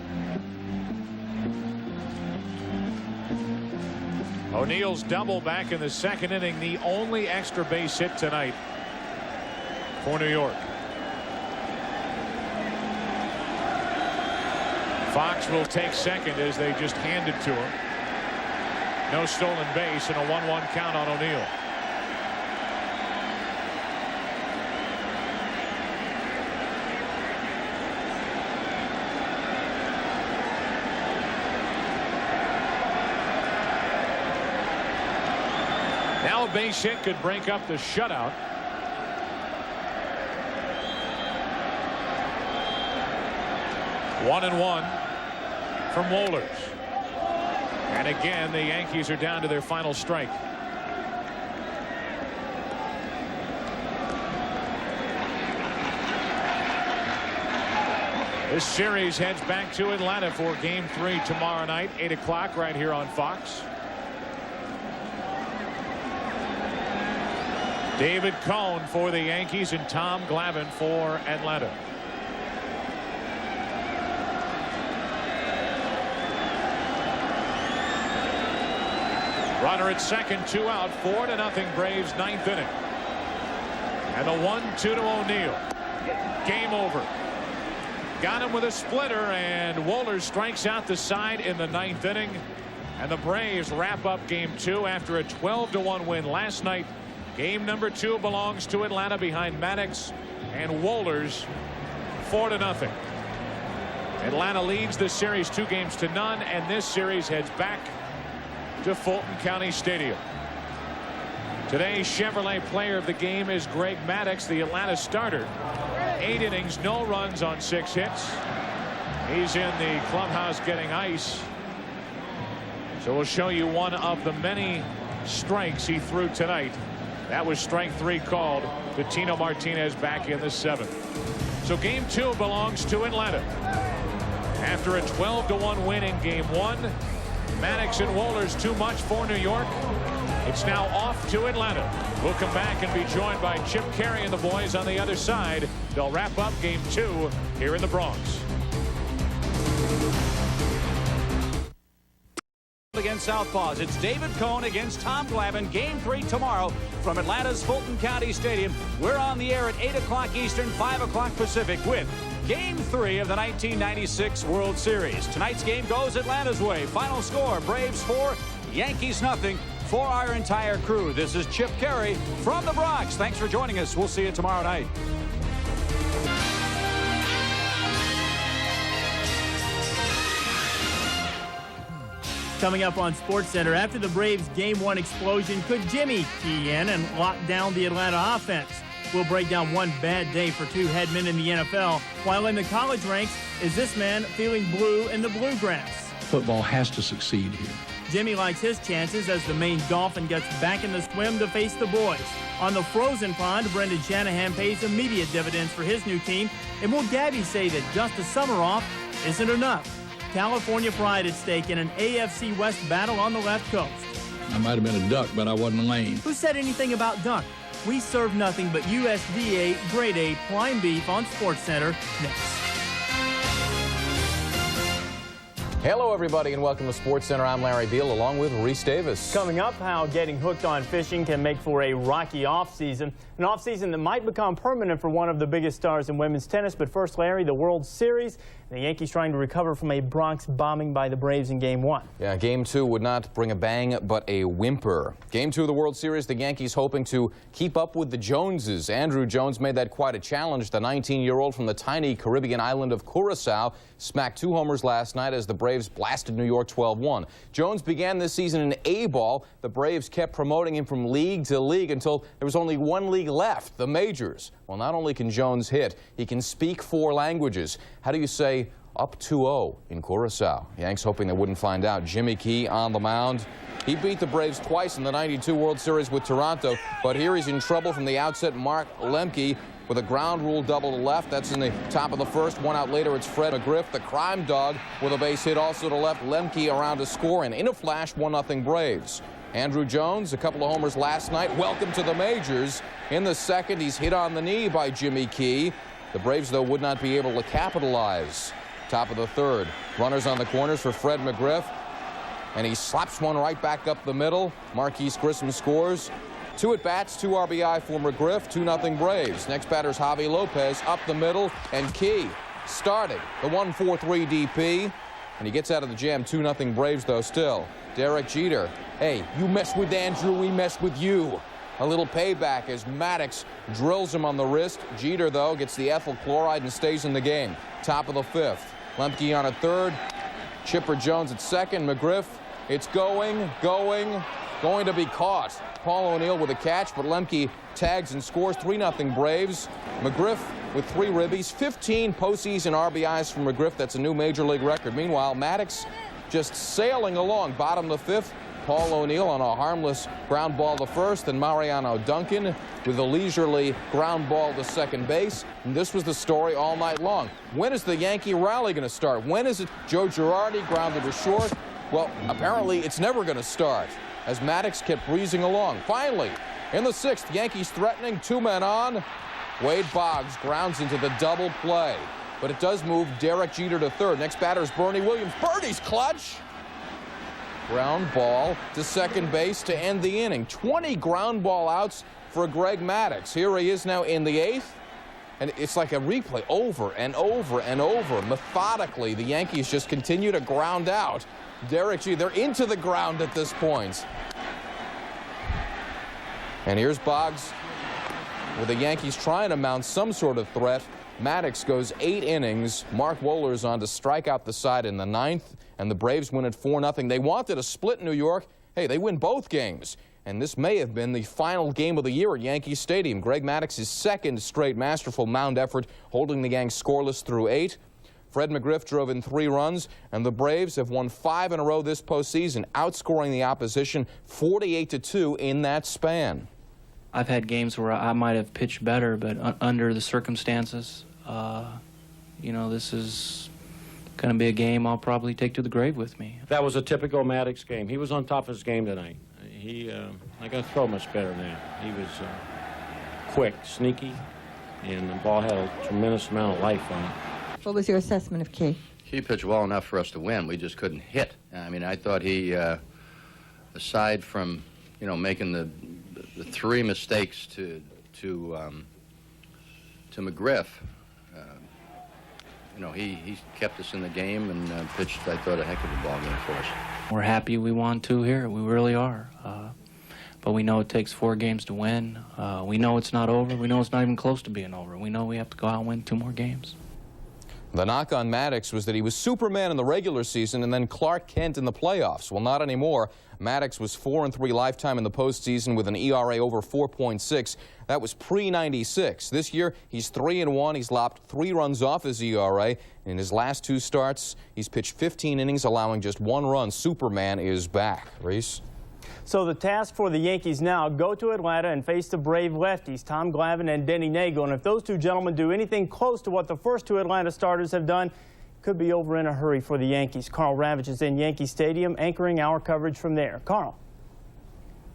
O'Neill's double back in the 2nd inning. The only extra base hit tonight for New York. Fox will take second as they just hand it to him. No stolen base and a 1-1 count on O'Neill. Now a base hit could break up the shutout. One and 1 from Wohlers. And again, the Yankees are down to their final strike. This series heads back to Atlanta for game 3 tomorrow night, 8 o'clock, right here on Fox. David Cone for the Yankees and Tom Glavine for Atlanta. Runner at second, 2 out, 4-0 Braves, 9th inning. And the 1-2 to O'Neill. Game over. Got him with a splitter, and Wohlers strikes out the side in the 9th inning. And the Braves wrap up game 2 after a 12-1 win last night. Game number 2 belongs to Atlanta behind Maddox and Wohlers, 4-0. Atlanta leads the series 2-0, and this series heads back to Fulton County Stadium. Today's Chevrolet player of the game is Greg Maddux, the Atlanta starter. 8 innings, no runs on 6 hits. He's in the clubhouse getting ice So we'll show you one of the many strikes he threw tonight. That was strike 3 called to Tino Martinez back in the 7th. So game 2 belongs to Atlanta. After a 12-1 win in game 1, Maddox and Wohlers too much for New York. It's now off to Atlanta. We'll come back and be joined by Chip Carey and the boys on the other side. They'll wrap up game 2 here in the Bronx. Against Southpaws, it's David Cohn against Tom Glavine. Game 3 tomorrow from Atlanta's Fulton County Stadium. We're on the air at 8 o'clock Eastern, 5 o'clock Pacific with Game 3 of the 1996 World Series. Tonight's game goes Atlanta's way. Final score, Braves 4, Yankees nothing. For our entire crew, this is Chip Carey from the Bronx. Thanks for joining us. We'll see you tomorrow night. Coming up on SportsCenter, after the Braves' Game 1 explosion, could Jimmy key in and lock down the Atlanta offense? We'll break down one bad day for two headmen in the NFL. While in the college ranks, is this man feeling blue in the bluegrass? Football has to succeed here. Jimmy likes his chances as the Maine Dolphin gets back in the swim to face the boys. On the frozen pond, Brendan Shanahan pays immediate dividends for his new team. And will Gabby say that just a summer off isn't enough? California pride at stake in an AFC West battle on the left coast. I might have been a duck, but I wasn't lame. Who said anything about duck? We serve nothing but USDA Grade A prime beef on SportsCenter next. Hello, everybody, and welcome to SportsCenter. I'm Larry Beal, along with Reese Davis. Coming up, how getting hooked on fishing can make for a rocky offseason. An offseason that might become permanent for one of the biggest stars in women's tennis. But first, Larry, the World Series. The Yankees trying to recover from a Bronx bombing by the Braves in Game 1. Yeah, Game 2 would not bring a bang, but a whimper. Game 2 of the World Series, the Yankees hoping to keep up with the Joneses. Andrew Jones made that quite a challenge. The 19-year-old from the tiny Caribbean island of Curacao smacked 2 homers last night as the Braves blasted New York 12-1. Jones began this season in A-ball. The Braves kept promoting him from league to league until there was only one league left, the majors. Well, not only can Jones hit, he can speak 4 languages. How do you say up 2-0 in Curacao? Yanks hoping they wouldn't find out. Jimmy Key on the mound. He beat the Braves twice in the '92 World Series with Toronto, but here he's in trouble from the outset. Mark Lemke with a ground rule double to left. That's in the top of the first. 1 out later, it's Fred McGriff, the crime dog, with a base hit also to left. Lemke around to score, and in a flash, 1-0 Braves. Andrew Jones, a couple of homers last night. Welcome to the majors. In the second, he's hit on the knee by Jimmy Key. The Braves, though, would not be able to capitalize. Top of the third. Runners on the corners for Fred McGriff. And he slaps one right back up the middle. Marquise Grissom scores. 2 at-bats, 2 RBI for McGriff, 2-0 Braves. Next batter's Javi Lopez up the middle, and Key starting the 1-4-3 DP. And he gets out of the jam, 2-0 Braves, though, still. Derek Jeter, hey, you mess with Andrew, we mess with you. A little payback as Maddox drills him on the wrist. Jeter, though, gets the ethyl chloride and stays in the game. Top of the 5th. Lemke on at third. Chipper Jones at second. McGriff, it's going to be caught. Paul O'Neill with a catch, but Lemke tags and scores. 3-0 Braves. McGriff with 3 ribbies. 15 postseason RBIs from McGriff. That's a new major league record. Meanwhile, Maddox just sailing along. Bottom of the 5th. Paul O'Neill on a harmless ground ball to first, and Mariano Duncan with a leisurely ground ball to second base. And this was the story all night long. When is the Yankee rally going to start? When is it? Joe Girardi grounded to short. Well, apparently it's never going to start, as Maddox kept breezing along. Finally, in the 6th, Yankees threatening, 2 men on. Wade Boggs grounds into the double play, but it does move Derek Jeter to third. Next batter is Bernie Williams. Bernie's clutch. Ground ball to second base to end the inning. 20 ground ball outs for Greg Maddox. Here he is now in the 8th. And it's like a replay over and over and over. Methodically, the Yankees just continue to ground out. Derek Jeter, they're into the ground at this point. And here's Boggs with the Yankees trying to mount some sort of threat. Maddox goes 8 innings. Mark Wohlers on to strike out the side in the 9th. And the Braves win at 4-0. They wanted a split in New York. Hey, they win both games. And this may have been the final game of the year at Yankee Stadium. Greg Maddox's 2nd straight masterful mound effort, holding the gang scoreless through 8. Fred McGriff drove in 3 runs, and the Braves have won 5 in a row this postseason, outscoring the opposition 48-2 in that span. I've had games where I might have pitched better, but under the circumstances, you know, this is going to be a game I'll probably take to the grave with me. That was a typical Maddox game. He was on top of his game tonight. I got to throw much better than that. He was quick, sneaky, and the ball had a tremendous amount of life on it. What was your assessment of Key? He pitched well enough for us to win. We just couldn't hit. I mean, I thought he, aside from, you know, making the 3 mistakes to McGriff, you know, he kept us in the game and pitched, I thought, a heck of a ball game for us. We're happy we won 2 here. We really are. But we know it takes 4 games to win. We know it's not over. We know it's not even close to being over. We know we have to go out and win 2 more games. The knock on Maddox was that he was Superman in the regular season and then Clark Kent in the playoffs. Well, not anymore. Maddox was 4-3 lifetime in the postseason with an ERA over 4.6. That was pre-96. This year, he's 3-1. He's lopped 3 runs off his ERA. In his last 2 starts, he's pitched 15 innings, allowing just 1 run. Superman is back. Reese? So the task for the Yankees now, go to Atlanta and face the Brave lefties, Tom Glavine and Denny Nagel. And if those 2 gentlemen do anything close to what the first 2 Atlanta starters have done, it could be over in a hurry for the Yankees. Carl Ravitch is in Yankee Stadium, anchoring our coverage from there. Carl.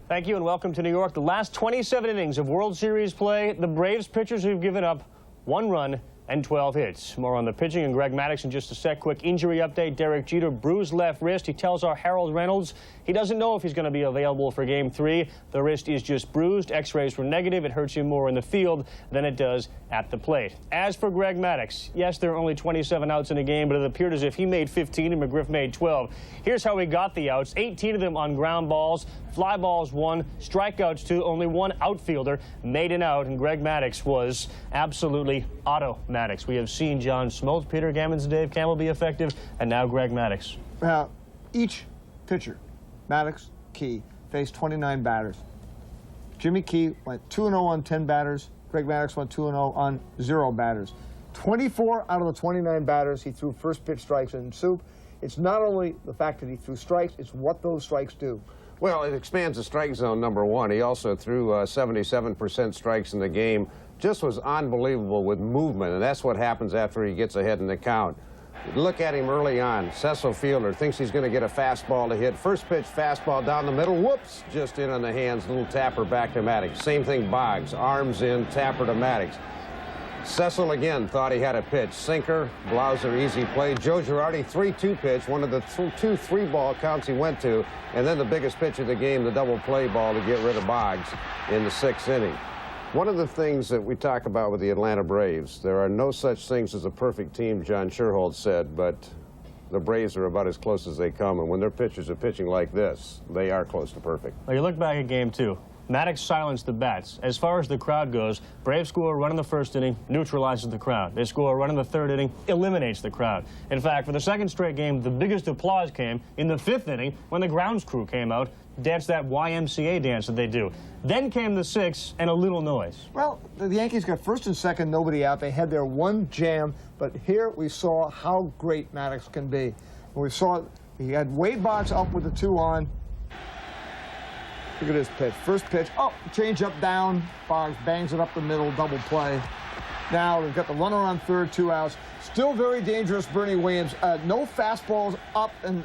Thank you and welcome to New York. The last 27 innings of World Series play, the Braves pitchers have given up 1 run and 12 hits. More on the pitching and Greg Maddux in just a sec. Quick injury update. Derek Jeter, bruised left wrist. He tells our Harold Reynolds he doesn't know if he's going to be available for Game 3. The wrist is just bruised. X-rays were negative. It hurts him more in the field than it does at the plate. As for Greg Maddux, yes, there are only 27 outs in a game, but it appeared as if he made 15 and McGriff made 12. Here's how he got the outs. 18 of them on ground balls, fly balls 1, strikeouts 2. Only 1 outfielder made an out, and Greg Maddux was absolutely automatic. We have seen John Smoltz, Peter Gammons, and Dave Campbell be effective, and now Greg Maddux. Now, each pitcher, Maddux, Key, faced 29 batters. Jimmy Key went 2-0 on 10 batters. Greg Maddux went 2-0 on 0 batters. 24 out of the 29 batters, he threw first pitch strikes in soup. It's not only the fact that he threw strikes, it's what those strikes do. Well, it expands the strike zone, number 1. He also threw 77% strikes in the game. Just was unbelievable with movement, and that's what happens after he gets ahead in the count. Look at him early on. Cecil Fielder thinks he's going to get a fastball to hit. First pitch, fastball down the middle. Whoops, just in on the hands. Little tapper back to Maddux. Same thing, Boggs. Arms in, tapper to Maddux. Cecil again thought he had a pitch. Sinker, Blauser, easy play. Joe Girardi, 3-2 pitch, one of the 2 3-ball counts he went to. And then the biggest pitch of the game, the double play ball to get rid of Boggs in the 6th inning. One of the things that we talk about with the Atlanta Braves, there are no such things as a perfect team, John Sherholtz said, but the Braves are about as close as they come, and when their pitchers are pitching like this, they are close to perfect. Well, you look back at Game 2. Maddux silenced the bats. As far as the crowd goes, Braves score a run in the 1st inning, neutralizes the crowd. They score a run in the 3rd inning, eliminates the crowd. In fact, for the 2nd straight game, the biggest applause came in the 5th inning when the grounds crew came out, danced that YMCA dance that they do. Then came the 6th and a little noise. Well, the Yankees got 1st and 2nd, nobody out. They had their 1 jam, but here we saw how great Maddux can be. We saw he had Wade Boggs up with the 2 on. Look at this pitch. First pitch, change up down. Boggs bangs it up the middle, double play. Now we've got the runner on 3rd, 2 outs. Still very dangerous, Bernie Williams. No fastballs up and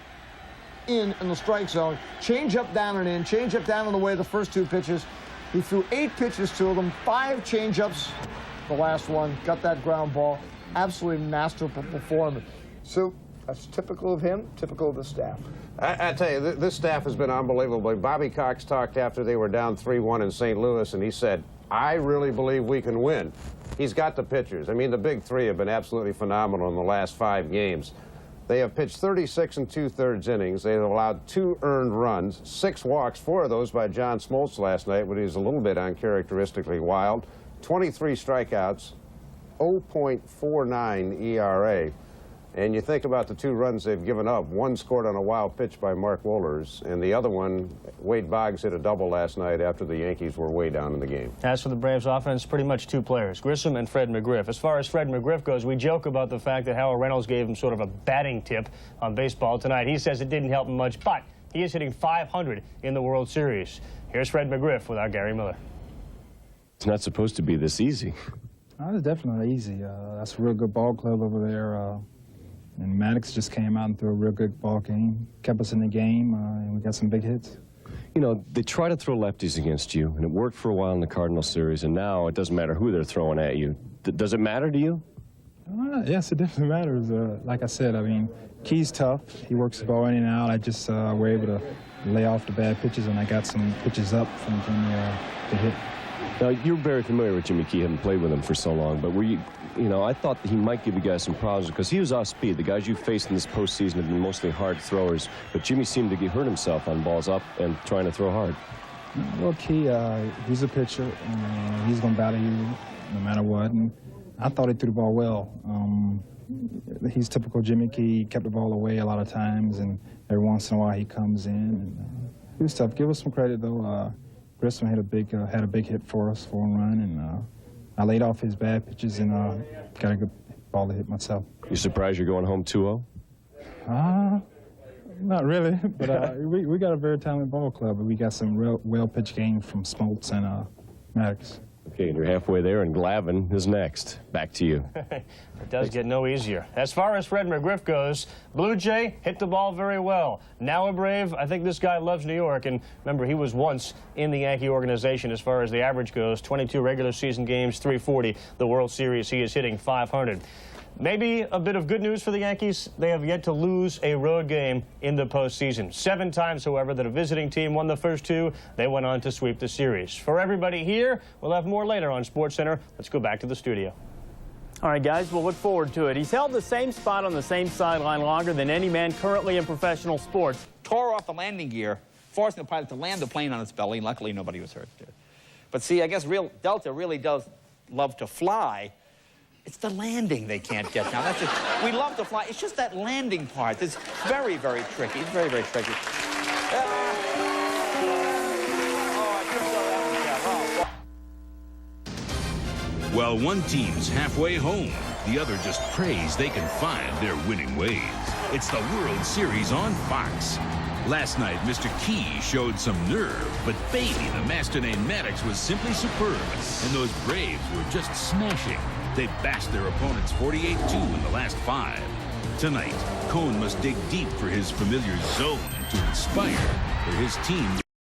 in the strike zone. Change up down and in. Change up down and away the first 2 pitches. He threw 8 pitches to them, 5 change-ups. The last one, got that ground ball. Absolutely masterful performance. So that's typical of him, typical of the staff. I tell you, this staff has been unbelievable. Bobby Cox talked after they were down 3-1 in St. Louis, and he said, I really believe we can win. He's got the pitchers. I mean, the big 3 have been absolutely phenomenal in the last 5 games. They have pitched 36 2/3 innings. They've allowed 2 earned runs, 6 walks, 4 of those by John Smoltz last night, but he's a little bit uncharacteristically wild. 23 strikeouts, 0.49 ERA. And you think about the 2 runs they've given up. One scored on a wild pitch by Mark Wohlers, and the other one, Wade Boggs hit a double last night after the Yankees were way down in the game. As for the Braves offense, pretty much 2 players, Grissom and Fred McGriff. As far as Fred McGriff goes, we joke about the fact that Howard Reynolds gave him sort of a batting tip on baseball tonight. He says it didn't help him much, but he is hitting .500 in the World Series. Here's Fred McGriff without Gary Miller. It's not supposed to be this easy. It's definitely easy. That's a real good ball club over there. And Maddox just came out and threw a real good ball game, kept us in the game, and we got some big hits. You know, they try to throw lefties against you, and it worked for a while in the Cardinal series, and now it doesn't matter who they're throwing at you. Does it matter to you? Yes, it definitely matters. Like I said, I mean, Key's tough. He works the ball in and out. I just were able to lay off the bad pitches, and I got some pitches up from the hit. Now, you're very familiar with Jimmy Key, having played with him for so long, but were you know, I thought that he might give you guys some problems because he was off speed. The guys you faced in this postseason have been mostly hard throwers, but Jimmy seemed to get hurt himself on balls up and trying to throw hard. Well, Key, he's a pitcher, and he's going to battle you no matter what, and I thought he threw the ball well. He's typical Jimmy Key. He kept the ball away a lot of times, and every once in a while he comes in. And, he was tough. Give us some credit, though. Grissom had a big hit for us for a run, and I laid off his bad pitches and got a good ball to hit myself. You surprised you're going home 2-0? Not really, but we got a very talented ball club, and we got some real well-pitched games from Smoltz and Maddox. Okay, and you're halfway there, and Glavine is next. Back to you. It does get no easier. As far as Fred McGriff goes, Blue Jay hit the ball very well. Now a Brave, I think this guy loves New York, and remember, he was once in the Yankee organization as far as the average goes. 22 regular season games, 340. The World Series, he is hitting .500. Maybe a bit of good news for the Yankees. They have yet to lose a road game in the postseason. 7 times, however, that a visiting team won the first 2. They went on to sweep the series. For everybody here, we'll have more later on SportsCenter. Let's go back to the studio. All right, guys, we'll look forward to it. He's held the same spot on the same sideline longer than any man currently in professional sports. Tore off the landing gear, forcing the pilot to land the plane on its belly. Luckily, nobody was hurt there. But see, I guess Delta really does love to fly. It's the landing they can't get now. That's it. We love to fly. It's just that landing part that's very, very tricky. It's very, very tricky. While one team's halfway home, the other just prays they can find their winning ways. It's the World Series on Fox. Last night, Mr. Key showed some nerve, but baby, the master named Maddox was simply superb, and those Braves were just smashing. They bashed their opponents 48-2 in the last 5. Tonight, Cone must dig deep for his familiar zone to inspire, for his team